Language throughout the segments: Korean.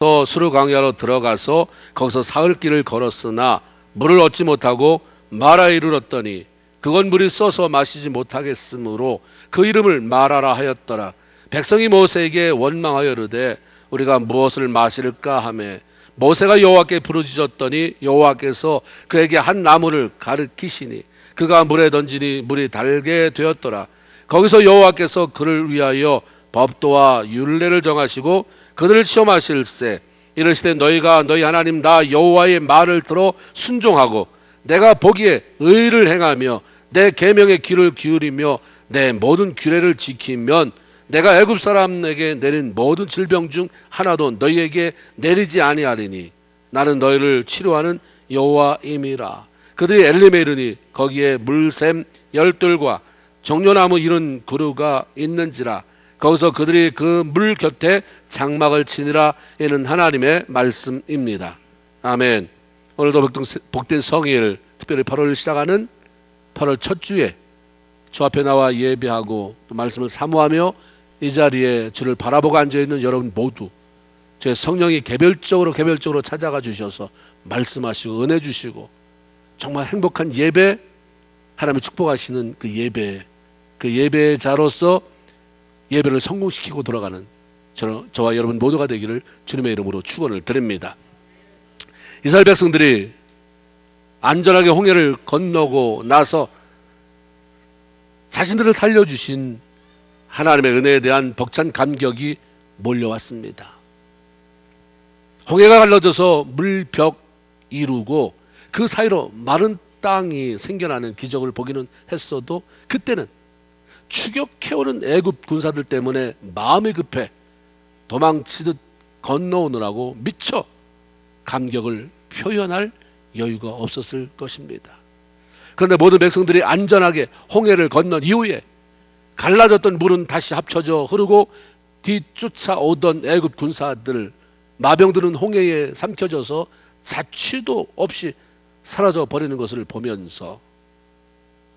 또 수르 광야로 들어가서 거기서 사흘 길을 걸었으나 물을 얻지 못하고 마라에 이르렀더니 그건 물이 써서 마시지 못하겠으므로 그 이름을 마라라 하였더라. 백성이 모세에게 원망하여 이르되 우리가 무엇을 마실까 하매 모세가 여호와께 부르짖었더니 여호와께서 그에게 한 나무를 가르치시니 그가 물에 던지니 물이 달게 되었더라. 거기서 여호와께서 그를 위하여 법도와 율례를 정하시고 그들을 시험하실세 이르시되 너희가 너희 하나님 나 여호와의 말을 들어 순종하고 내가 보기에 의를 행하며 내 계명의 귀를 기울이며 내 모든 규례를 지키면 내가 애굽 사람에게 내린 모든 질병 중 하나도 너희에게 내리지 아니하리니 나는 너희를 치료하는 여호와임이라. 그들이 엘림에 이르니 거기에 물샘 열둘과 종려나무 이른 그루가 있는지라. 거기서 그들이 그 물 곁에 장막을 치니라. 이는 하나님의 말씀입니다. 아멘. 오늘도 복된 성일, 특별히 8월 시작하는 8월 첫 주에 주 앞에 나와 예배하고 또 말씀을 사모하며 이 자리에 주를 바라보고 앉아있는 여러분 모두 제 성령이 개별적으로 찾아가 주셔서 말씀하시고 은혜 주시고 정말 행복한 예배, 하나님의 축복하시는 그 예배자로서 예배를 성공시키고 돌아가는 저와 여러분 모두가 되기를 주님의 이름으로 축원을 드립니다. 이스라엘 백성들이 안전하게 홍해를 건너고 나서 자신들을 살려주신 하나님의 은혜에 대한 벅찬 감격이 몰려왔습니다. 홍해가 갈라져서 물벽 이루고 그 사이로 마른 땅이 생겨나는 기적을 보기는 했어도 그때는 추격해오는 애굽 군사들 때문에 마음이 급해 도망치듯 건너오느라고 미처 감격을 표현할 여유가 없었을 것입니다. 그런데 모든 백성들이 안전하게 홍해를 건넌 이후에 갈라졌던 물은 다시 합쳐져 흐르고 뒤쫓아오던 애굽 군사들, 마병들은 홍해에 삼켜져서 자취도 없이 사라져 버리는 것을 보면서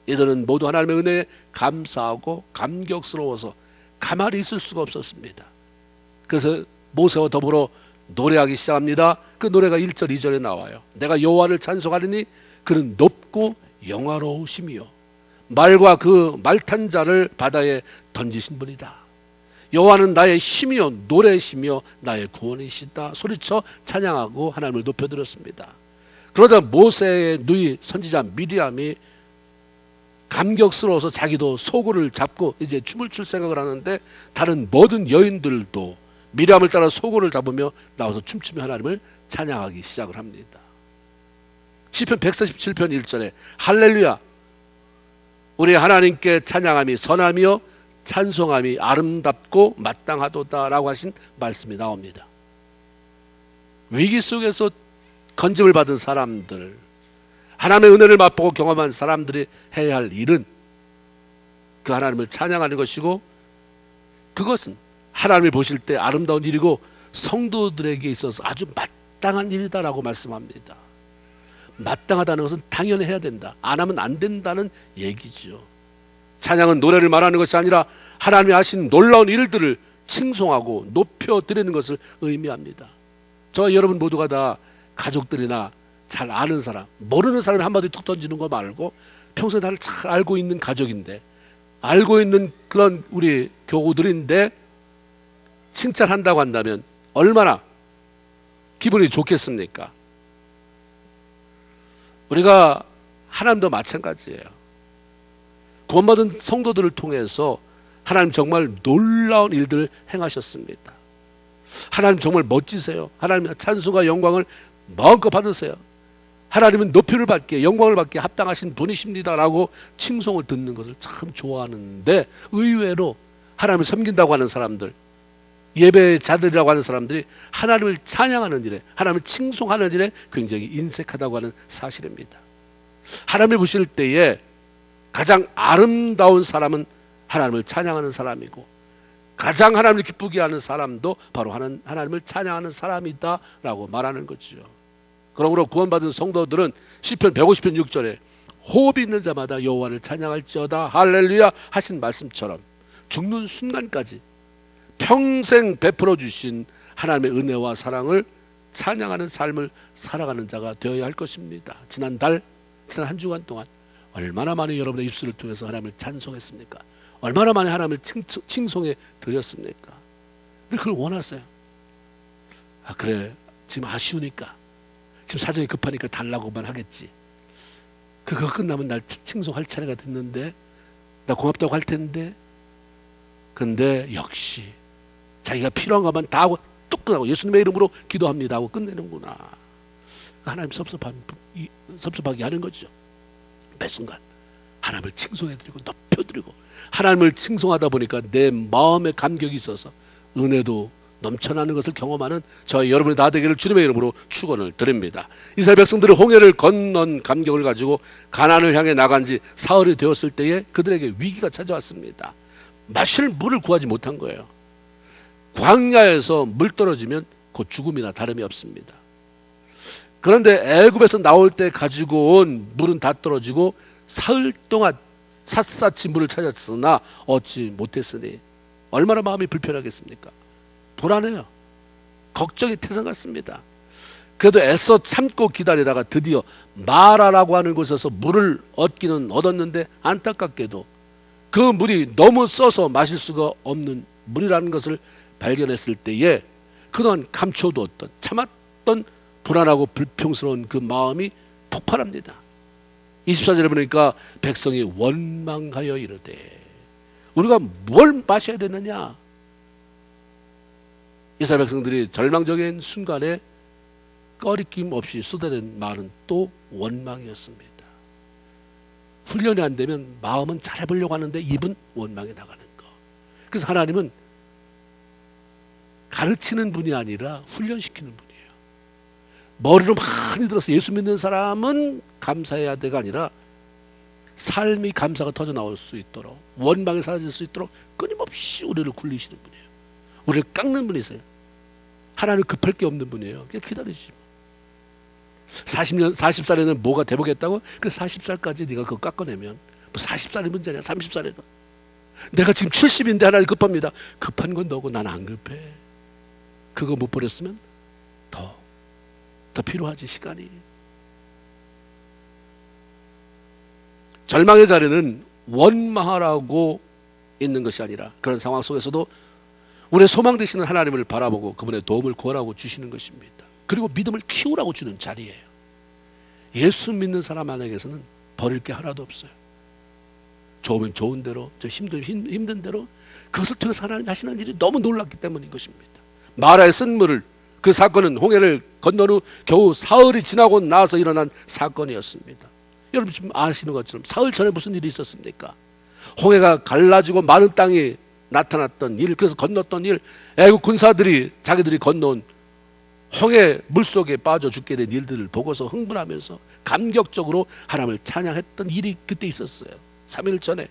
이들은 모두 하나님의 은혜에 감사하고 감격스러워서 가만히 있을 수가 없었습니다. 그래서 모세와 더불어 노래하기 시작합니다. 그 노래가 1절 2절에 나와요. 내가 여호와를 찬송하리니 그는 높고 영화로우시며 말과 그 말탄 자를 바다에 던지신 분이다. 여호와는 나의 힘이요 노래시며 나의 구원이시다. 소리쳐 찬양하고 하나님을 높여드렸습니다. 그러자 모세의 누이 선지자 미리암이 감격스러워서 자기도 소고를 잡고 이제 춤을 출 생각을 하는데 다른 모든 여인들도 미리암을 따라 소고를 잡으며 나와서 춤추며 하나님을 찬양하기 시작을 합니다. 시편 147편 1절에 할렐루야 우리 하나님께 찬양함이 선하며 찬송함이 아름답고 마땅하도다 라고 하신 말씀이 나옵니다. 위기 속에서 건짐을 받은 사람들, 하나님의 은혜를 맛보고 경험한 사람들이 해야 할 일은 그 하나님을 찬양하는 것이고 그것은 하나님을 보실 때 아름다운 일이고 성도들에게 있어서 아주 마땅한 일이다라고 말씀합니다. 마땅하다는 것은 당연히 해야 된다. 안 하면 안 된다는 얘기죠. 찬양은 노래를 말하는 것이 아니라 하나님이 하신 놀라운 일들을 칭송하고 높여드리는 것을 의미합니다. 저와 여러분 모두가 다 가족들이나 잘 아는 사람, 모르는 사람이 한마디 툭 던지는 거 말고 평소에 나를 잘 알고 있는 가족인데 알고 있는 그런 우리 교우들인데 칭찬한다고 한다면 얼마나 기분이 좋겠습니까? 우리가 하나님도 마찬가지예요. 구원받은 성도들을 통해서 하나님 정말 놀라운 일들을 행하셨습니다. 하나님 정말 멋지세요. 하나님 찬송과 영광을 마음껏 받으세요. 하나님은 높이를 받기에 영광을 받기에 합당하신 분이십니다라고 칭송을 듣는 것을 참 좋아하는데 의외로 하나님을 섬긴다고 하는 사람들, 예배자들이라고 하는 사람들이 하나님을 찬양하는 일에, 하나님을 칭송하는 일에 굉장히 인색하다고 하는 사실입니다. 하나님을 보실 때에 가장 아름다운 사람은 하나님을 찬양하는 사람이고 가장 하나님을 기쁘게 하는 사람도 바로 하나님을 찬양하는 사람이다라고 말하는 거죠. 그러므로 구원받은 성도들은 시편 150편 6절에 호흡이 있는 자마다 여호와를 찬양할지어다 할렐루야 하신 말씀처럼 죽는 순간까지 평생 베풀어 주신 하나님의 은혜와 사랑을 찬양하는 삶을 살아가는 자가 되어야 할 것입니다. 지난 한 주간 동안 얼마나 많이 여러분의 입술을 통해서 하나님을 찬송했습니까? 얼마나 많이 하나님을 칭송해 드렸습니까? 늘 그걸 원하세요. 아, 그래, 지금 아쉬우니까, 지금 사정이 급하니까 달라고만 하겠지. 그거 끝나면 날 칭송할 차례가 됐는데, 나 고맙다고 할 텐데, 근데 역시 자기가 필요한 것만 다 하고 뚝 끝나고 예수님의 이름으로 기도합니다 하고 끝내는구나. 하나님 섭섭하게 하는 거죠. 매 순간 하나님을 칭송해드리고 높여드리고, 하나님을 칭송하다 보니까 내 마음에 감격이 있어서 은혜도 넘쳐나는 것을 경험하는 저희 여러분이 다 되기를 주님의 이름으로 축원을 드립니다. 이스라엘 백성들이 홍해를 건넌 감격을 가지고 가나안을 향해 나간 지 사흘이 되었을 때에 그들에게 위기가 찾아왔습니다. 마실 물을 구하지 못한 거예요. 광야에서 물 떨어지면 곧 죽음이나 다름이 없습니다. 그런데 애굽에서 나올 때 가지고 온 물은 다 떨어지고 사흘 동안 샅샅이 물을 찾았으나 얻지 못했으니 얼마나 마음이 불편하겠습니까? 불안해요. 걱정이 태산 같습니다. 그래도 애써 참고 기다리다가 드디어 마라라고 하는 곳에서 물을 얻기는 얻었는데, 안타깝게도 그 물이 너무 써서 마실 수가 없는 물이라는 것을 발견했을 때에 그동안 감춰두었던, 참았던 불안하고 불평스러운 그 마음이 폭발합니다. 24절에 보니까 백성이 원망하여 이르되, 우리가 뭘 마셔야 되느냐? 이스라엘 백성들이 절망적인 순간에 꺼리낌 없이 쏟아낸 말은 또 원망이었습니다. 훈련이 안 되면 마음은 잘해보려고 하는데 입은 원망에 나가는 거. 그래서 하나님은 가르치는 분이 아니라 훈련시키는 분이에요. 머리로 많이 들어서 예수 믿는 사람은 감사해야 돼가 아니라 삶이 감사가 터져 나올 수 있도록, 원망이 사라질 수 있도록 끊임없이 우리를 굴리시는 분이에요. 우리를 깎는 분이세요. 하나님 급할 게 없는 분이에요. 그냥 기다리지. 40살에는 뭐가 되보겠다고? 그래, 40살까지 네가 그거 깎아내면, 뭐 40살이 문제냐, 30살에도. 내가 지금 70인데 하나님 급합니다. 급한 건 너고 난 안 급해. 그거 못 버렸으면 더 필요하지, 시간이. 절망의 자리는 원망하라고 있는 것이 아니라, 그런 상황 속에서도 우리의 소망 되시는 하나님을 바라보고 그분의 도움을 구하라고 주시는 것입니다. 그리고 믿음을 키우라고 주는 자리예요. 예수 믿는 사람 안에게서는 버릴 게 하나도 없어요. 좋으면 좋은 대로, 힘든 대로 그것을 통해서 하나님이 하시는 일이 너무 놀랍기 때문인 것입니다. 마라의 쓴물을, 그 사건은 홍해를 건넌 후 겨우 사흘이 지나고 나서 일어난 사건이었습니다. 여러분 지금 아시는 것처럼 사흘 전에 무슨 일이 있었습니까? 홍해가 갈라지고 마른 땅이 나타났던 일, 그래서 건넜던 일, 애국 군사들이 자기들이 건너온 홍해 물속에 빠져 죽게 된 일들을 보고서 흥분하면서 감격적으로 하나님을 찬양했던 일이 그때 있었어요. 3일 전에.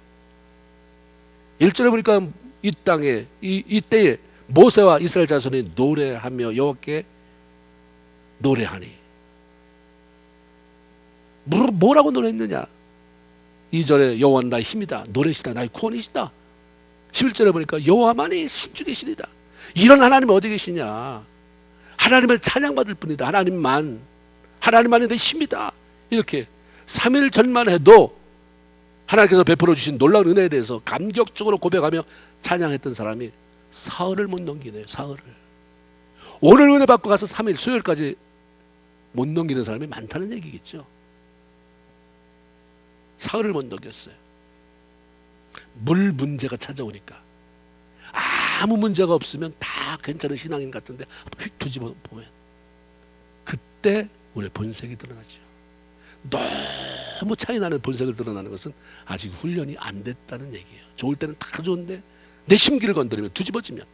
1절에 보니까 이 땅에 이때에 모세와 이스라엘 자손이 노래하며 여호와께 노래하니. 뭐라고 노래했느냐? 2절에 여호와는 나의 힘이다, 노래시다, 나의 구원이시다. 11절에 보니까 여호와만이 심주 계시리다. 이런 하나님이 어디 계시냐? 하나님을 찬양받을 뿐이다. 하나님만이 내 힘이다. 이렇게 3일 전만 해도 하나님께서 베풀어 주신 놀라운 은혜에 대해서 감격적으로 고백하며 찬양했던 사람이 사흘을 못 넘기네요. 사흘을. 오늘 은혜 받고 가서 3일 수요일까지 못 넘기는 사람이 많다는 얘기겠죠. 사흘을 못 넘겼어요. 물 문제가 찾아오니까. 아무 문제가 없으면 다 괜찮은 신앙인 같은데 휙 뒤집어 보면 그때 우리의 본색이 드러나죠. 너무 차이 나는 본색을 드러나는 것은 아직 훈련이 안 됐다는 얘기예요. 좋을 때는 다 좋은데 내 심기를 건드리면, 뒤집어지면,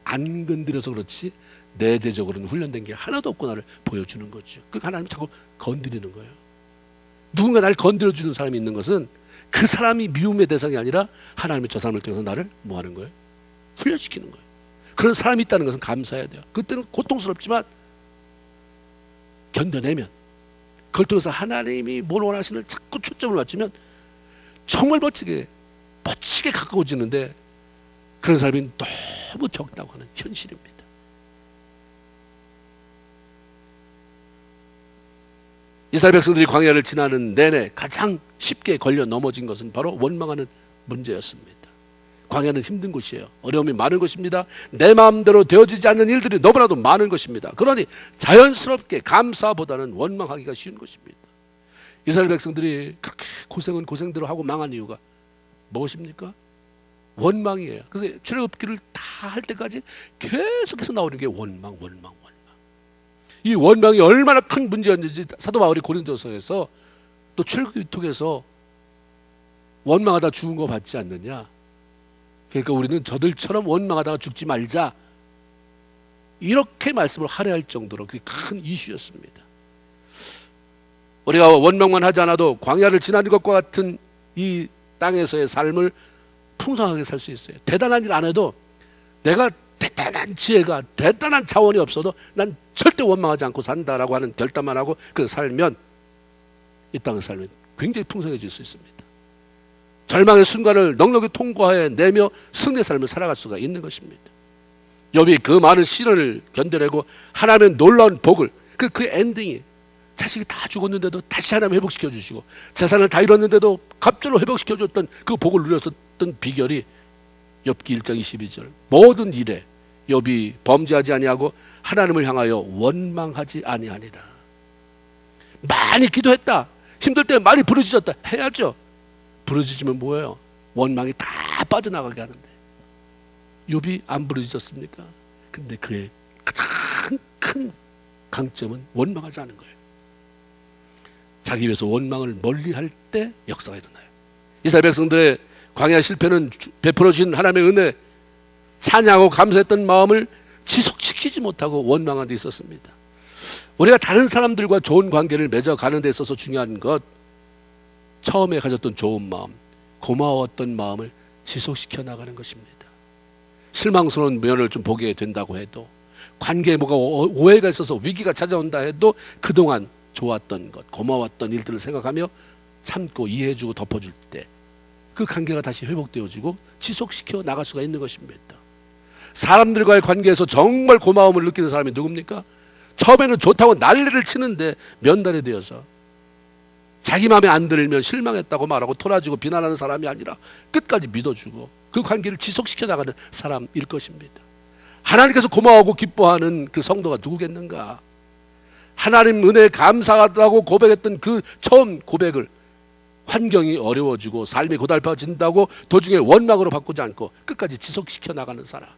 안 건드려서 그렇지 내재적으로는 훈련된 게 하나도 없구나를 보여주는 거죠. 그 하나님이 자꾸 건드리는 거예요. 누군가 나를 건드려주는 사람이 있는 것은 그 사람이 미움의 대상이 아니라 하나님이 저 사람을 통해서 나를 뭐 하는 거예요? 훈련시키는 거예요. 그런 사람이 있다는 것은 감사해야 돼요. 그때는 고통스럽지만 견뎌내면, 그걸 통해서 하나님이 뭘 원하시는 자꾸 초점을 맞추면 정말 멋지게 가까워지는데, 그런 사람이 너무 적다고 하는 현실입니다. 이스라엘 백성들이 광야를 지나는 내내 가장 쉽게 걸려 넘어진 것은 바로 원망하는 문제였습니다. 광야는 힘든 곳이에요. 어려움이 많은 곳입니다. 내 마음대로 되어지지 않는 일들이 너무나도 많은 것입니다. 그러니 자연스럽게 감사보다는 원망하기가 쉬운 것입니다. 이스라엘 백성들이 그렇게 고생은 고생대로 하고 망한 이유가 무엇입니까? 원망이에요. 그래서 출애굽기를 다 할 때까지 계속해서 나오는 게 원망. 이 원망이 얼마나 큰 문제였는지 사도 바울이 고린도서에서 또 출애굽기 통해서 원망하다 죽은 거 받지 않느냐. 그러니까 우리는 저들처럼 원망하다가 죽지 말자. 이렇게 말씀을 할애할 정도로 그게 큰 이슈였습니다. 우리가 원망만 하지 않아도 광야를 지나는 것과 같은 이 땅에서의 삶을 풍성하게 살 수 있어요. 대단한 일 안 해도 내가 대단한 지혜가 대단한 자원이 없어도 난 절대 원망하지 않고 산다라고 하는 결단만 하고 그 살면 이 땅의 삶이 굉장히 풍성해질 수 있습니다. 절망의 순간을 넉넉히 통과해내며 승리의 삶을 살아갈 수가 있는 것입니다. 욥이 그 많은 시련을 견뎌내고 하나님의 놀라운 복을 그 엔딩이 자식이 다 죽었는데도 다시 하나님 회복시켜 주시고 재산을 다 잃었는데도 갑자기 회복시켜 줬던 그 복을 누렸었던 비결이 욥기 1장 22절 모든 일에 욥이 범죄하지 아니하고 하나님을 향하여 원망하지 아니하니라. 많이 기도했다. 힘들 때 많이 부르짖었다. 해야죠. 부르짖으면 뭐예요? 원망이 다 빠져나가게 하는데 욥이 안 부르짖었습니까? 근데 그의 가장 큰 강점은 원망하지 않은 거예요. 자기 위해서 원망을 멀리할 때 역사가 일어나요. 이스라엘 백성들의 광야 실패는 베풀어 주신 하나님의 은혜, 찬양하고 감사했던 마음을 지속시키지 못하고 원망한 데 있었습니다. 우리가 다른 사람들과 좋은 관계를 맺어가는 데 있어서 중요한 것, 처음에 가졌던 좋은 마음, 고마웠던 마음을 지속시켜 나가는 것입니다. 실망스러운 면을 좀 보게 된다고 해도, 관계에 뭐가 오해가 있어서 위기가 찾아온다 해도 그동안 좋았던 것, 고마웠던 일들을 생각하며 참고 이해해주고 덮어줄 때 그 관계가 다시 회복되어지고 지속시켜 나갈 수가 있는 것입니다. 사람들과의 관계에서 정말 고마움을 느끼는 사람이 누굽니까? 처음에는 좋다고 난리를 치는데 면달이 되어서 자기 마음에 안 들면 실망했다고 말하고 토라지고 비난하는 사람이 아니라 끝까지 믿어주고 그 관계를 지속시켜 나가는 사람일 것입니다. 하나님께서 고마워하고 기뻐하는 그 성도가 누구겠는가? 하나님 은혜에 감사하다고 고백했던 그 처음 고백을 환경이 어려워지고 삶이 고달파진다고 도중에 원망으로 바꾸지 않고 끝까지 지속시켜 나가는 사람.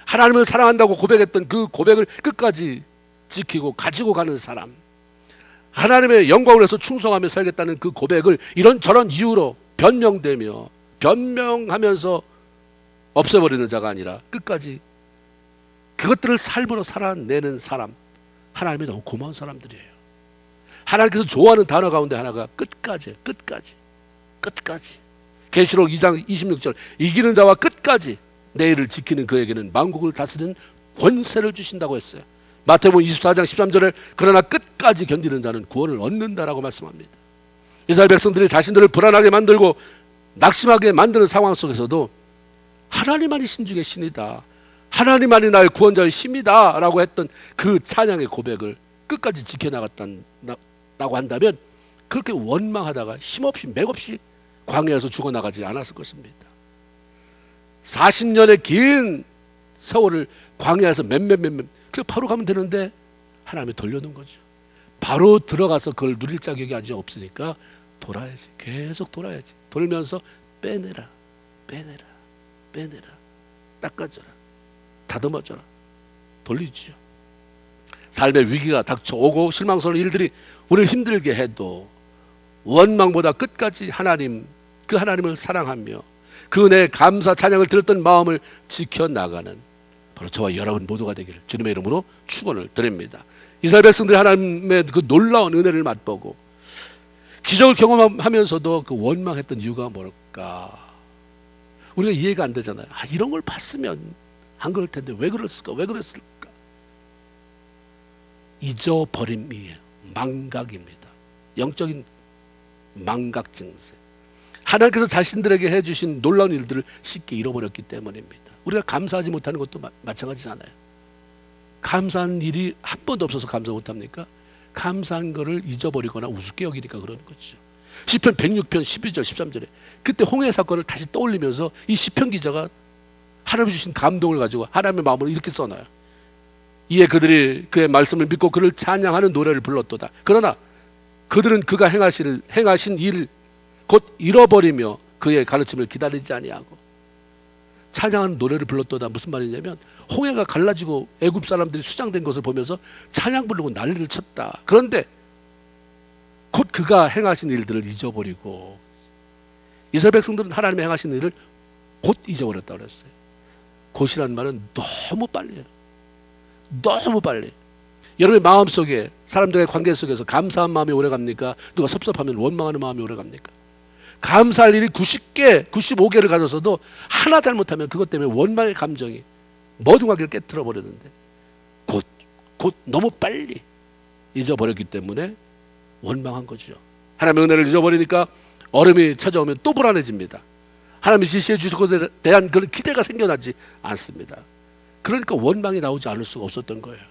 하나님을 사랑한다고 고백했던 그 고백을 끝까지 지키고 가지고 가는 사람. 하나님의 영광을 위해서 충성하며 살겠다는 그 고백을 이런저런 이유로 변명되며 변명하면서 없애버리는 자가 아니라 끝까지 그것들을 삶으로 살아내는 사람. 하나님이 너무 고마운 사람들이에요. 하나님께서 좋아하는 단어 가운데 하나가 끝까지. 계시록 2장 26절 이기는 자와 끝까지 내일을 지키는 그에게는 만국을 다스리는 권세를 주신다고 했어요. 마태복음 24장 13절에 그러나 끝까지 견디는 자는 구원을 얻는다라고 말씀합니다. 이스라엘 백성들이 자신들을 불안하게 만들고 낙심하게 만드는 상황 속에서도 하나님만이 신중의 신이다. 하나님만이 나의 구원자의 힘이다 라고 했던 그 찬양의 고백을 끝까지 지켜나갔다고 한다면 그렇게 원망하다가 힘없이 맥없이 광야에서 죽어나가지 않았을 것입니다. 40년의 긴 세월을 광야에서 그래서 바로 가면 되는데 하나님이 돌려놓은 거죠. 바로 들어가서 그걸 누릴 자격이 아직 없으니까 돌아야지. 계속 돌아야지. 돌면서 빼내라. 닦아줘라. 다듬어줘라. 돌리죠. 삶의 위기가 닥쳐오고 실망스러운 일들이 우리를 힘들게 해도 원망보다 끝까지 그 하나님을 사랑하며 그 은혜의 감사 찬양을 들었던 마음을 지켜나가는 바로 저와 여러분 모두가 되기를 주님의 이름으로 축원을 드립니다. 이스라엘 백성들이 하나님의 그 놀라운 은혜를 맛보고 기적을 경험하면서도 그 원망했던 이유가 뭘까? 우리가 이해가 안 되잖아요. 이런 걸 봤으면 안 그럴 텐데 왜 그랬을까? 잊어버림이에요. 망각입니다. 영적인 망각 증세. 하나님께서 자신들에게 해주신 놀라운 일들을 쉽게 잃어버렸기 때문입니다. 우리가 감사하지 못하는 것도 마찬가지잖아요. 감사한 일이 한 번도 없어서 감사 못합니까? 감사한 거를 잊어버리거나 우습게 여기니까 그러는 거죠. 시편 106편 12절 13절에 그때 홍해 사건을 다시 떠올리면서 이 시편 기자가 하나님이 주신 감동을 가지고 하나님의 마음을 이렇게 써놔요. 이에 그들이 그의 말씀을 믿고 그를 찬양하는 노래를 불렀도다. 그러나 그들은 그가 행하신 일 곧 잃어버리며 그의 가르침을 기다리지 아니하고. 찬양하는 노래를 불렀도다 무슨 말이냐면 홍해가 갈라지고 애굽 사람들이 수장된 것을 보면서 찬양 부르고 난리를 쳤다. 그런데 곧 그가 행하신 일들을 잊어버리고, 이스라엘 백성들은 하나님이 행하신 일을 곧 잊어버렸다고 그랬어요. 곧이라는 말은 너무 빨리예요. 너무 빨리. 여러분의 마음속에, 사람들의 관계 속에서 감사한 마음이 오래갑니까? 누가 섭섭하면 원망하는 마음이 오래갑니까? 감사할 일이 90개, 95개를 가져서도 하나 잘못하면 그것 때문에 원망의 감정이 모든 관계를 깨트려 버렸는데 곧 너무 빨리 잊어버렸기 때문에 원망한 거죠. 하나님의 은혜를 잊어버리니까 얼음이 찾아오면 또 불안해집니다. 하나님이 지시해 주실 것에 대한 그런 기대가 생겨나지 않습니다. 그러니까 원망이 나오지 않을 수가 없었던 거예요.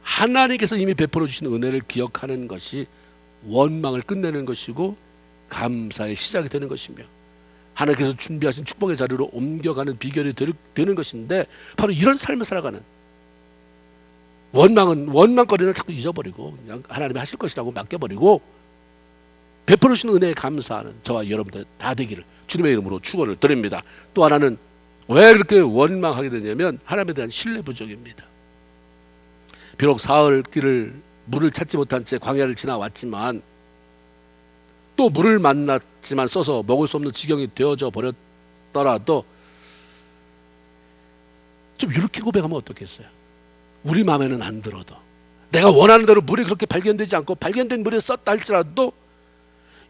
하나님께서 이미 베풀어 주신 은혜를 기억하는 것이 원망을 끝내는 것이고 감사의 시작이 되는 것이며 하나님께서 준비하신 축복의 자리로 옮겨가는 비결이 되는 것인데, 바로 이런 삶을 살아가는, 원망거리는 자꾸 잊어버리고 그냥 하나님이 하실 것이라고 맡겨버리고 베풀어 주신 은혜에 감사하는 저와 여러분들 다 되기를 주님의 이름으로 축원을 드립니다. 또 하나는 왜 그렇게 원망하게 되냐면 하나님에 대한 신뢰 부족입니다. 비록 사흘 길을 물을 찾지 못한 채 광야를 지나왔지만, 또 물을 만났지만 써서 먹을 수 없는 지경이 되어져 버렸더라도 좀 이렇게 고백하면 어떻겠어요? 우리 마음에는 안 들어도, 내가 원하는 대로 물이 그렇게 발견되지 않고 발견된 물에 썼다 할지라도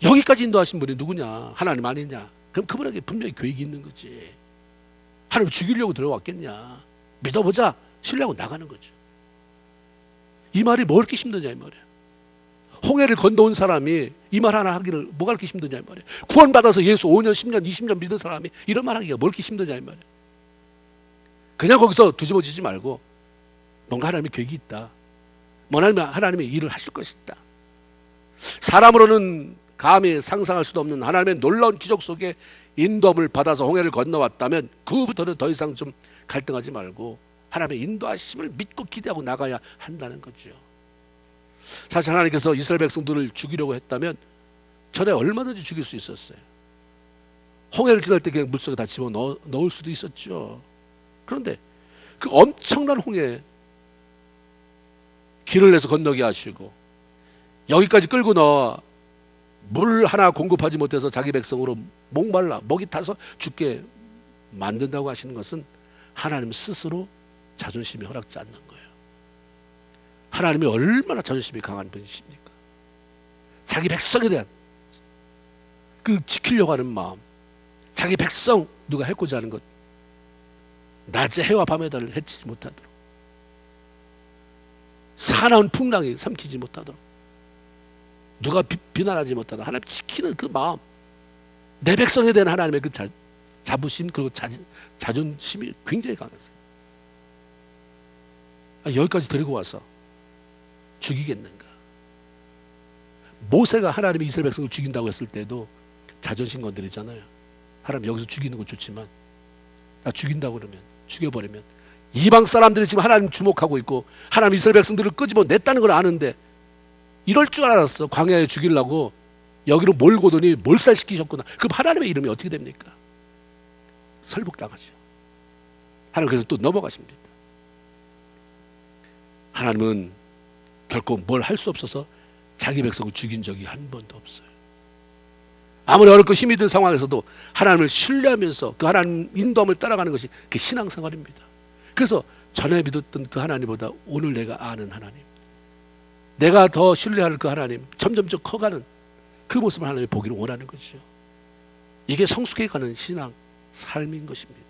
여기까지 인도하신 분이 누구냐? 하나님 아니냐? 그럼 그분에게 분명히 계획이 있는 거지. 하나님 죽이려고 들어왔겠냐? 믿어보자. 신뢰하고 나가는 거죠. 이 말이 뭐 그렇게 힘드냐 이 말이에요. 홍해를 건너온 사람이 이 말 하나 하기를 뭐가 그렇게 힘드냐 이 말이에요. 구원받아서 예수 5년, 10년, 20년 믿은 사람이 이런 말 하기가 뭐 그렇게 힘드냐 이 말이에요. 그냥 거기서 뒤집어지지 말고 뭔가 하나님의 계획이 있다. 하나님의 일을 하실 것이 있다. 사람으로는 감히 상상할 수도 없는 하나님의 놀라운 기적 속에 인도함을 받아서 홍해를 건너왔다면 그부터는 더 이상 좀 갈등하지 말고 하나님의 인도하심을 믿고 기대하고 나가야 한다는 거죠. 사실 하나님께서 이스라엘 백성들을 죽이려고 했다면 전에 얼마든지 죽일 수 있었어요. 홍해를 지날 때 그냥 물속에 다 집어넣을 수도 있었죠. 그런데 그 엄청난 홍해에 길을 내서 건너게 하시고 여기까지 끌고 나와 물 하나 공급하지 못해서 자기 백성으로 목말라 목이 타서 죽게 만든다고 하시는 것은 하나님 스스로 자존심이 허락지 않는 거예요. 하나님이 얼마나 자존심이 강한 분이십니까? 자기 백성에 대한 그 지키려고 하는 마음, 자기 백성 누가 해코지 하는 것, 낮에 해와 밤의 달을 해치지 못하도록, 사나운 풍랑이 삼키지 못하도록, 누가 비난하지 못하도록 하나님 지키는 그 마음, 내 백성에 대한 하나님의 그 자부심 그리고 자존심이 굉장히 강했어요. 여기까지 데리고 와서 죽이겠는가? 모세가 하나님이 이스라엘 백성을 죽인다고 했을 때도 자존심 건드리잖아요. 하나님 여기서 죽이는 건 좋지만 나 죽인다고 그러면, 죽여버리면 이방 사람들이 지금 하나님 주목하고 있고 하나님 이스라엘 백성들을 끄집어냈다는 걸 아는데 이럴 줄 알았어. 광야에 죽이려고 여기로 몰고 오더니 몰살시키셨구나. 그럼 하나님의 이름이 어떻게 됩니까? 설복당하죠. 하나님 그래서 또 넘어가십니다. 하나님은 결코 뭘 할 수 없어서 자기 백성을 죽인 적이 한 번도 없어요. 아무리 어렵고 힘이 든 상황에서도 하나님을 신뢰하면서 그 하나님 인도함을 따라가는 것이 그게 신앙생활입니다. 그래서 전에 믿었던 그 하나님보다 오늘 내가 아는 하나님, 내가 더 신뢰할 그 하나님, 점점점 커가는 그 모습을 하나님이 보기를 원하는 거죠. 이게 성숙해가는 신앙 삶인 것입니다.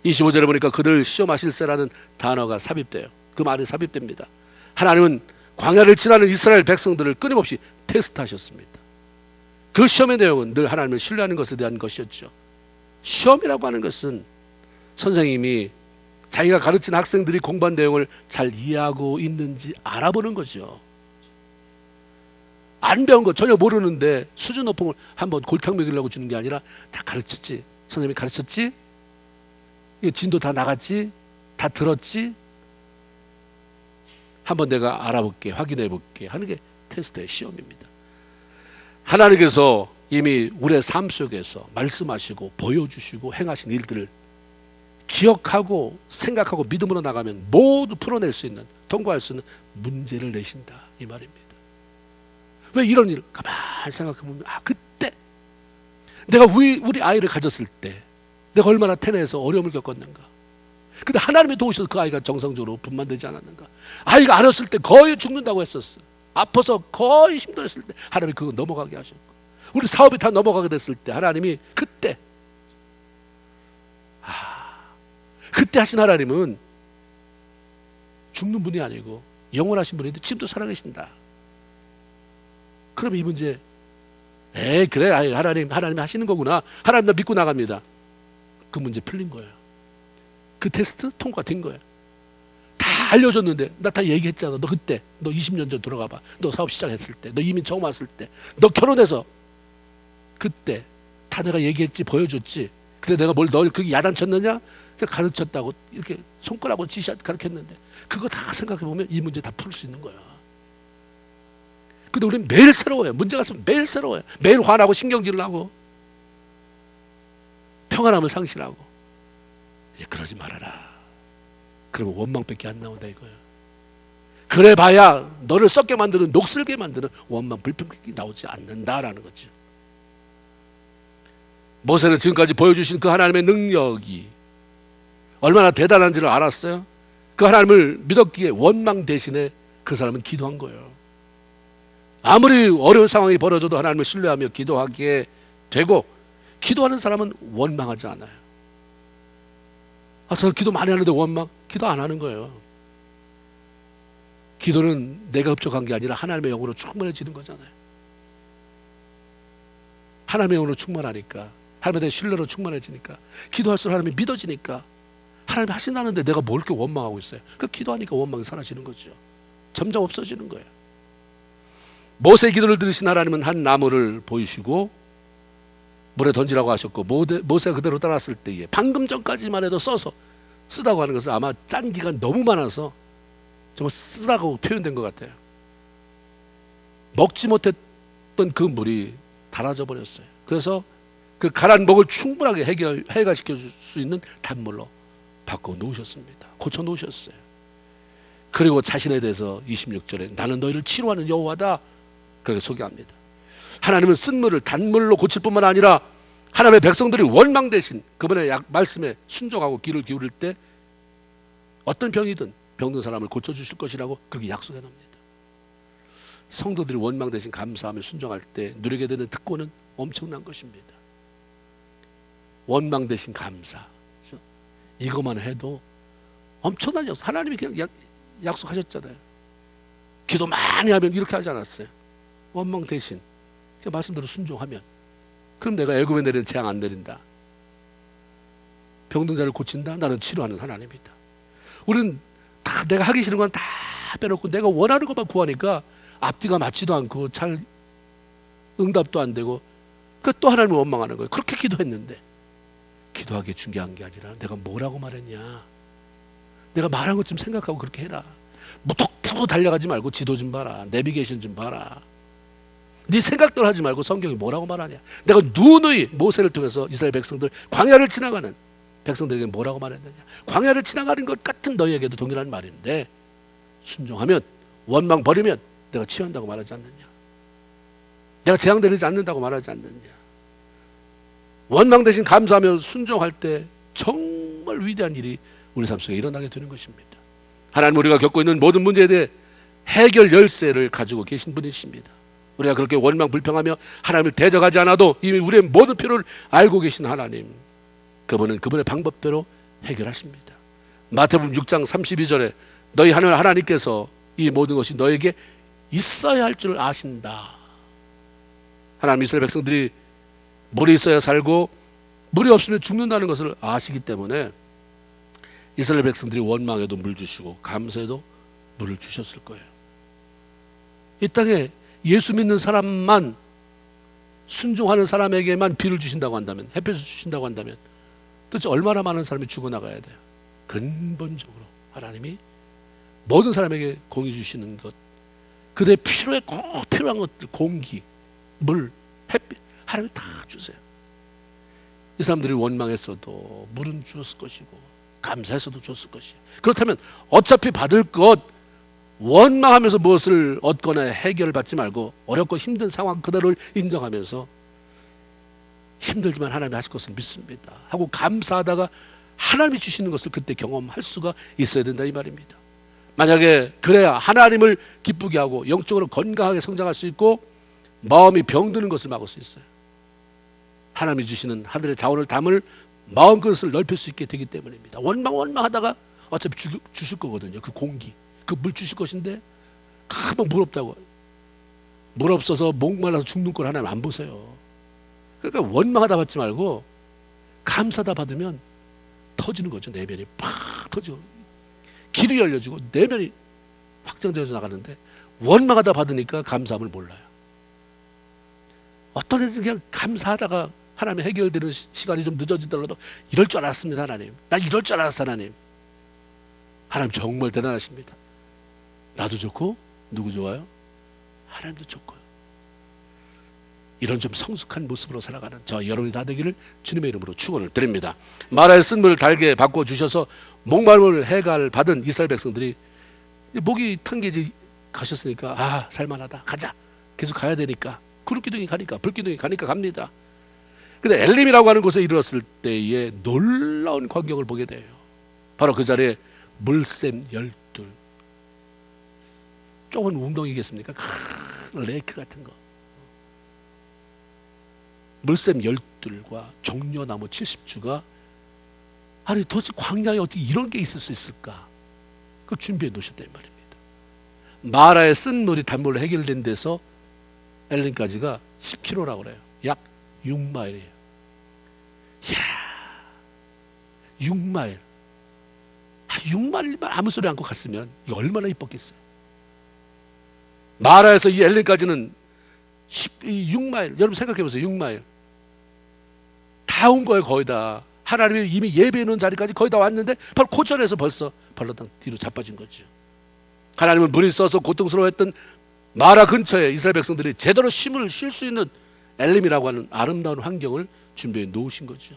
25절에 보니까 그들 시험하실세라는 단어가 삽입돼요. 그 말이 삽입됩니다. 하나님은 광야를 지나는 이스라엘 백성들을 끊임없이 테스트하셨습니다. 그 시험의 내용은 늘 하나님을 신뢰하는 것에 대한 것이었죠. 시험이라고 하는 것은 선생님이 자기가 가르친 학생들이 공부한 내용을 잘 이해하고 있는지 알아보는 거죠. 안 배운 거 전혀 모르는데 수준 높은 걸 한번 골탕 먹이려고 주는 게 아니라 다 가르쳤지. 선생님이 가르쳤지. 진도 다 나갔지. 다 들었지. 한번 내가 알아볼게, 확인해 볼게 하는 게 테스트의 시험입니다. 하나님께서 이미 우리의 삶 속에서 말씀하시고 보여주시고 행하신 일들을 기억하고 생각하고 믿음으로 나가면 모두 풀어낼 수 있는, 통과할 수 있는 문제를 내신다 이 말입니다. 왜 이런 일을 가만히 생각해보면 그때 내가 우리 아이를 가졌을 때 내가 얼마나 태내서 어려움을 겪었는가. 근데 하나님의 도우셔서 그 아이가 정상적으로 분만되지 않았는가. 아이가 어렸을 때 거의 죽는다고 했었어. 아파서 거의 힘들었을 때 하나님이 그거 넘어가게 하셨고, 우리 사업이 다 넘어가게 됐을 때 하나님이 그때 하신 하나님은 죽는 분이 아니고 영원하신 분인데 지금도 살아계신다. 그럼 이 문제, 그래, 하나님이 하시는 거구나. 하나님 나 믿고 나갑니다. 그 문제 풀린 거예요. 그 테스트 통과된 거예요. 다 알려줬는데, 나 다 얘기했잖아. 너 그때, 너 20년 전 돌아가 봐. 너 사업 시작했을 때, 너 이민 처음 왔을 때, 너 결혼해서, 그때, 다 내가 얘기했지, 보여줬지. 근데 내가 널 그게 야단쳤느냐? 가르쳤다고, 이렇게 손가락으로 가르쳤는데, 그거 다 생각해보면 이 문제 다 풀 수 있는 거야. 근데 우리는 매일 새로워요. 문제가 있으면 매일 새로워요. 매일 화나고 신경질을 하고, 평안함을 상실하고. 이제 그러지 말아라. 그러면 원망밖에 안 나온다 이거야. 그래 봐야 너를 썩게 만드는, 녹슬게 만드는 원망, 불평밖에 나오지 않는다라는 거죠. 모세는 지금까지 보여주신 그 하나님의 능력이 얼마나 대단한지를 알았어요. 그 하나님을 믿었기에 원망 대신에 그 사람은 기도한 거예요. 아무리 어려운 상황이 벌어져도 하나님을 신뢰하며 기도하게 되고, 기도하는 사람은 원망하지 않아요. 저 기도 많이 하는데 원망? 기도 안 하는 거예요. 기도는 내가 흡족한 게 아니라 하나님의 영으로 충만해지는 거잖아요. 하나님의 영으로 충만하니까, 하나님에 대한 신뢰로 충만해지니까, 기도할수록 하나님이 믿어지니까, 하나님이 하신다는데 내가 뭘 이렇게 원망하고 있어요. 그 기도하니까 원망이 사라지는 거죠. 점점 없어지는 거예요. 모세의 기도를 들으신 하나님은 한 나무를 보이시고 물에 던지라고 하셨고, 모세가 그대로 따랐을 때에 방금 전까지만 해도 써서 쓰다고 하는 것은 아마 짠기가 너무 많아서 정말 쓰다고 표현된 것 같아요. 먹지 못했던 그 물이 달아져 버렸어요. 그래서 그 가란 목을 충분하게 해결시켜 줄 수 있는 단물로 바꿔 놓으셨습니다. 고쳐 놓으셨어요. 그리고 자신에 대해서 26절에 나는 너희를 치료하는 여호와다 그렇게 소개합니다. 하나님은 쓴 물을 단물로 고칠 뿐만 아니라 하나님의 백성들이 원망 대신 그분의 말씀에 순종하고 귀를 기울일 때 어떤 병이든 병든 사람을 고쳐주실 것이라고 그렇게 약속해 놉니다. 성도들이 원망 대신 감사하며 순종할 때 누리게 되는 특권은 엄청난 것입니다. 원망 대신 감사, 이것만 해도 엄청난 약속. 하나님이 그냥 약속하셨잖아요. 기도 많이 하면 이렇게 하지 않았어요. 원망 대신 말씀대로 순종하면, 그럼 내가 애굽에 내리는 재앙 안 내린다. 병든 자를 고친다. 나는 치료하는 하나님이다. 우리는 다 내가 하기 싫은 건 다 빼놓고 내가 원하는 것만 구하니까 앞뒤가 맞지도 않고 잘 응답도 안 되고, 또 하나님을 원망하는 거예요. 그렇게 기도했는데, 기도하기 중요한 게 아니라 내가 뭐라고 말했냐, 내가 말한 것 좀 생각하고 그렇게 해라. 무턱대고 달려가지 말고 지도 좀 봐라, 내비게이션 좀 봐라. 네 생각대로 하지 말고 성경이 뭐라고 말하냐. 내가 누누이 모세를 통해서 이스라엘 백성들, 광야를 지나가는 백성들에게 뭐라고 말했느냐. 광야를 지나가는 것 같은 너희에게도 동일한 말인데, 순종하면, 원망 버리면 내가 치유한다고 말하지 않느냐. 내가 재앙 내리지 않는다고 말하지 않느냐. 원망 대신 감사하며 순종할 때 정말 위대한 일이 우리 삶 속에 일어나게 되는 것입니다. 하나님, 우리가 겪고 있는 모든 문제에 대해 해결 열쇠를 가지고 계신 분이십니다. 우리가 그렇게 원망 불평하며 하나님을 대적하지 않아도 이미 우리의 모든 필요를 알고 계신 하나님, 그분은 그분의 방법대로 해결하십니다. 마태복음 6장 32절에 너희 하나님께서 이 모든 것이 너에게 있어야 할 줄 아신다. 하나님, 이스라엘 백성들이 물이 있어야 살고 물이 없으면 죽는다는 것을 아시기 때문에 이스라엘 백성들이 원망해도 물 주시고 감사해도 물을 주셨을 거예요. 이 땅에 예수 믿는 사람만, 순종하는 사람에게만 비를 주신다고 한다면, 햇볕을 주신다고 한다면 도대체 얼마나 많은 사람이 죽어나가야 돼요? 근본적으로 하나님이 모든 사람에게 공의 주시는 것, 그들의 필요에 꼭 필요한 것들, 공기, 물, 햇빛, 하나님이 다 주세요. 이 사람들이 원망했어도 물은 주었을 것이고 감사해서도 줬을 것이에요. 그렇다면 어차피 받을 것, 원망하면서 무엇을 얻거나 해결을 받지 말고 어렵고 힘든 상황 그대로를 인정하면서 힘들지만 하나님이 하실 것을 믿습니다 하고 감사하다가 하나님이 주시는 것을 그때 경험할 수가 있어야 된다, 이 말입니다. 만약에 그래야 하나님을 기쁘게 하고 영적으로 건강하게 성장할 수 있고 마음이 병드는 것을 막을 수 있어요. 하나님이 주시는 하늘의 자원을 담을 마음그릇을 넓힐 수 있게 되기 때문입니다. 원망하다가 어차피 주실 거거든요. 그 공기, 그 물 주실 것인데 금방 물 없다고, 물 없어서 목말라서 죽는 걸 하나님 안 보세요. 그러니까 원망하다 받지 말고 감사하다 받으면 터지는 거죠. 내면이 팍 터지고 길이 열려지고 내면이 확장되어져 나가는데, 원망하다 받으니까 감사함을 몰라요. 어떤 애들 그냥 감사하다가 하나님 해결되는 시간이 좀 늦어지더라도 이럴 줄 알았습니다. 하나님, 나 이럴 줄 알았어. 하나님 정말 대단하십니다. 나도 좋고 누구 좋아요? 하나님도 좋고요. 이런 좀 성숙한 모습으로 살아가는 저 여러분이 다 되기를 주님의 이름으로 축원을 드립니다. 마라의 쓴물을 달게 바꿔주셔서 목마름을 해결받은 이스라엘 백성들이 목이 탄 게 가셨으니까 아, 살만하다, 가자. 계속 가야 되니까, 구름기둥이 가니까, 불기둥이 가니까 갑니다. 근데 엘림이라고 하는 곳에 이르렀을 때에 놀라운 광경을 보게 돼요. 바로 그 자리에 물샘 12, 좁은 웅덩이겠습니까? 큰 레이크 같은 거, 물샘 12과 종려나무 70주가, 아니 도대체 광야에 어떻게 이런 게 있을 수 있을까? 그걸 준비해 놓으셨단 말입니다. 마라의 쓴 물이 단물로 해결된 데서 엘림까지가 10km라고 그래요. 약 6마일이에요. 이야, 6마일. 6마일만 아무 소리 않고 갔으면 이게 얼마나 이뻤겠어요. 마라에서 이 엘림까지는 6마일. 여러분 생각해 보세요. 6마일. 다 온 거예요, 거의 다. 하나님이 이미 예배해 놓은 자리까지 거의 다 왔는데 바로 그 자리에서 벌써 발라당 뒤로 자빠진 거죠. 하나님은 물이 써서 고통스러워했던 마라 근처에 이스라엘 백성들이 제대로 쉼을 쉴 수 있는 엘림이라고 하는 아름다운 환경을 준비해 놓으신 거죠.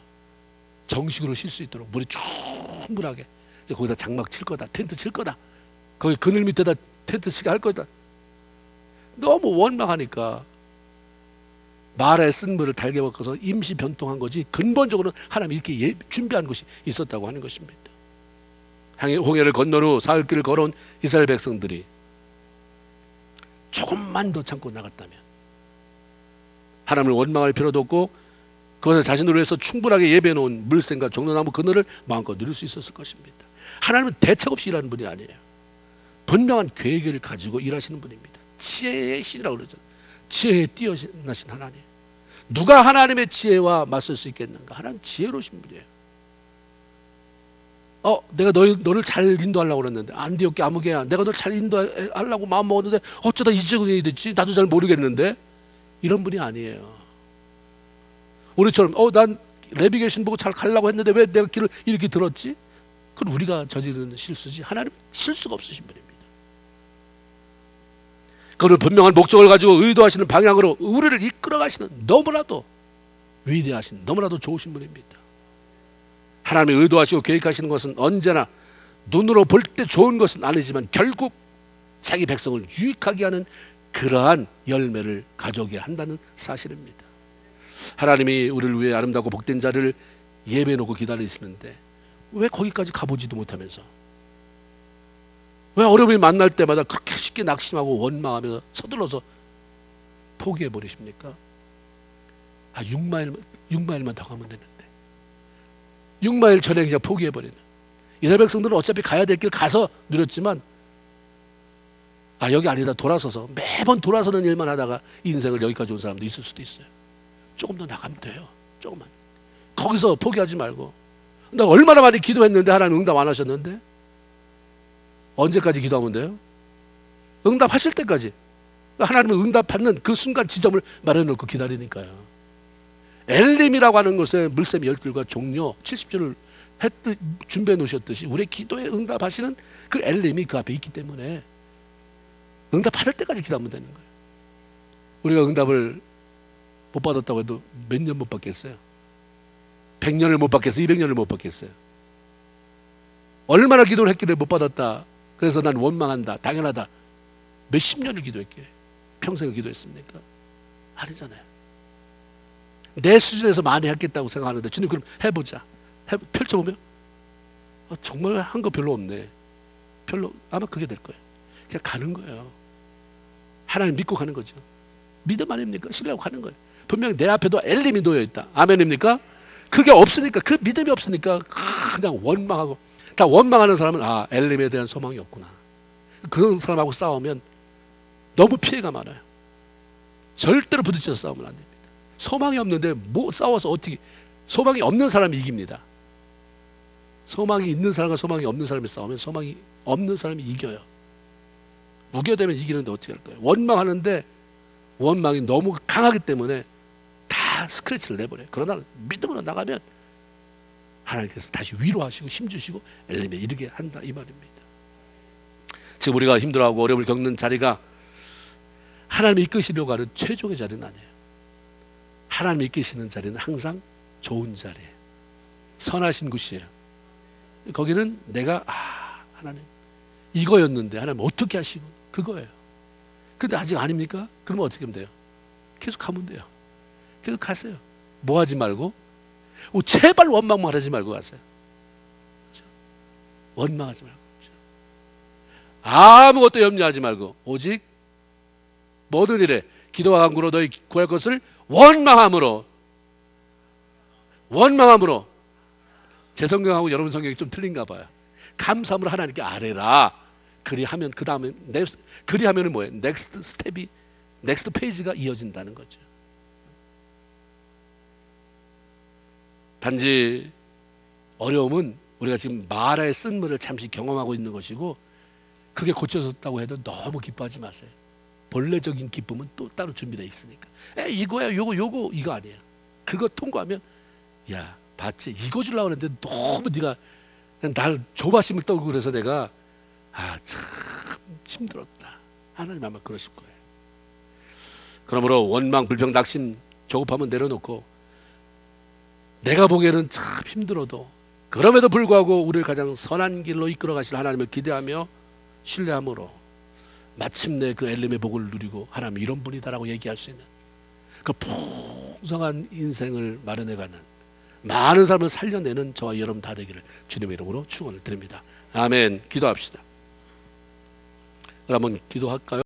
정식으로 쉴 수 있도록 물이 충분하게. 이제 거기다 장막 칠 거다, 텐트 칠 거다, 거기 그늘 밑에다 텐트 치게 할 거다. 너무 원망하니까 마라의 쓴 물을 달게 바꿔서 임시 변통한 거지, 근본적으로 하나님이 이렇게 준비한 것이 있었다고 하는 것입니다. 홍해를 건너 후 사흘길을 걸어온 이스라엘 백성들이 조금만 더 참고 나갔다면 하나님을 원망할 필요도 없고 그것을 자신으로 해서 충분하게 예배해 놓은 물샘과 종려나무 그늘을 마음껏 누릴 수 있었을 것입니다. 하나님은 대책 없이 일하는 분이 아니에요. 분명한 계획을 가지고 일하시는 분입니다. 지혜의 신이라고 그러죠. 지혜에 뛰어나신 하나님. 누가 하나님의 지혜와 맞설 수 있겠는가? 하나님 지혜로우신 분이에요. 내가 너를 잘 인도하려고 그랬는데 안디옥 아무개야, 내가 너를 잘 인도하려고 마음 먹었는데 어쩌다 이 지경이 됐지? 나도 잘 모르겠는데. 이런 분이 아니에요. 우리처럼 난 내비게이션 보고 잘 가려고 했는데 왜 내가 길을 이렇게 들었지? 그건 우리가 저지르는 실수지, 하나님 실수가 없으신 분입니다. 그는 분명한 목적을 가지고 의도하시는 방향으로 우리를 이끌어가시는 너무나도 위대하신, 너무나도 좋으신 분입니다. 하나님이 의도하시고 계획하시는 것은 언제나 눈으로 볼 때 좋은 것은 아니지만 결국 자기 백성을 유익하게 하는 그러한 열매를 가져오게 한다는 사실입니다. 하나님이 우리를 위해 아름답고 복된 자를 예배해놓고 기다리시는데 왜 거기까지 가보지도 못하면서, 왜 어려움이 만날 때마다 그렇게 쉽게 낙심하고 원망하면서 서둘러서 포기해버리십니까? 6마일만 더 가면 되는데 6마일 전에 그냥 포기해버리는 이스라엘 백성들은 어차피 가야 될 길 가서 누렸지만 여기 아니다, 돌아서서 매번 돌아서는 일만 하다가 인생을 여기까지 온 사람도 있을 수도 있어요. 조금 더 나가면 돼요. 조금만. 거기서 포기하지 말고. 나 얼마나 많이 기도했는데 하나님 응답 안 하셨는데? 언제까지 기도하면 돼요? 응답하실 때까지. 하나님은 응답받는 그 순간 지점을 마련해놓고 기다리니까요. 엘림이라고 하는 것에 물샘 열둘과 종려 70주를 준비해 놓으셨듯이 우리의 기도에 응답하시는 그 엘림이 그 앞에 있기 때문에 응답받을 때까지 기도하면 되는 거예요. 우리가 응답을 못 받았다고 해도 몇 년 못 받겠어요? 100년을 못 받겠어요? 200년을 못 받겠어요? 얼마나 기도를 했길래 못 받았다, 그래서 난 원망한다, 당연하다, 몇십 년을 기도했기에 평생을 기도했습니까? 아니잖아요. 내 수준에서 많이 했겠다고 생각하는데 주님 그럼 해보자. 펼쳐보면 정말 한 거 별로 없네. 별로, 아마 그게 될 거예요. 그냥 가는 거예요. 하나님 믿고 가는 거죠. 믿음 아닙니까? 신뢰하고 가는 거예요. 분명히 내 앞에도 엘림이 놓여있다. 아멘입니까? 그게 없으니까, 그 믿음이 없으니까 그냥 원망하고, 다 원망하는 사람은 엘림에 대한 소망이 없구나. 그런 사람하고 싸우면 너무 피해가 많아요. 절대로 부딪혀서 싸우면 안 됩니다. 소망이 없는데 뭐 싸워서 어떻게, 소망이 없는 사람이 이깁니다. 소망이 있는 사람과 소망이 없는 사람이 싸우면 소망이 없는 사람이 이겨요. 무교되면 이기는데 어떻게 할까요? 원망하는데 원망이 너무 강하기 때문에 다 스크래치를 내버려요. 그러나 믿음으로 나가면 하나님께서 다시 위로하시고 힘주시고 엘림에 이르게 한다, 이 말입니다. 지금 우리가 힘들어하고 어려움을 겪는 자리가 하나님이 이끄시려고 하는 최종의 자리는 아니에요. 하나님이 이끄시는 자리는 항상 좋은 자리예요. 선하신 곳이에요. 거기는 내가 하나님 이거였는데 하나님 어떻게 하시고, 그거예요. 근데 아직 아닙니까? 그러면 어떻게 하면 돼요? 계속 가면 돼요. 계속 가세요. 뭐 하지 말고, 제발 원망만 하지 말고 가세요. 그렇죠? 원망하지 말고, 그렇죠? 아무것도 염려하지 말고 오직 모든 일에 기도와 간구로 너희 구할 것을 원망함으로. 제 성경하고 여러분 성경이 좀 틀린가 봐요. 감사함으로 하나님께 아뢰라. 그리하면 그 다음에 그리하면은 뭐예요? 넥스트 페이지가 이어진다는 거죠. 단지 어려움은 우리가 지금 마라의 쓴물을 잠시 경험하고 있는 것이고, 그게 고쳐졌다고 해도 너무 기뻐하지 마세요. 본래적인 기쁨은 또 따로 준비되어 있으니까. 이거야, 요거 이거 아니에요. 그거 통과하면, 야, 봤지? 이거 주려고 그랬는데 너무 네가 날 조바심을 떨고 그래서 내가 참 힘들었다. 하나님 아마 그러실 거예요. 그러므로 원망, 불평, 낙심, 조급함은 내려놓고, 내가 보기에는 참 힘들어도 그럼에도 불구하고 우리를 가장 선한 길로 이끌어 가실 하나님을 기대하며 신뢰함으로 마침내 그 엘림의 복을 누리고 하나님 이런 분이다라고 얘기할 수 있는 그 풍성한 인생을 마련해가는, 많은 사람을 살려내는 저와 여러분 다 되기를 주님의 이름으로 축원을 드립니다. 아멘. 기도합시다. 그럼 한번 기도할까요?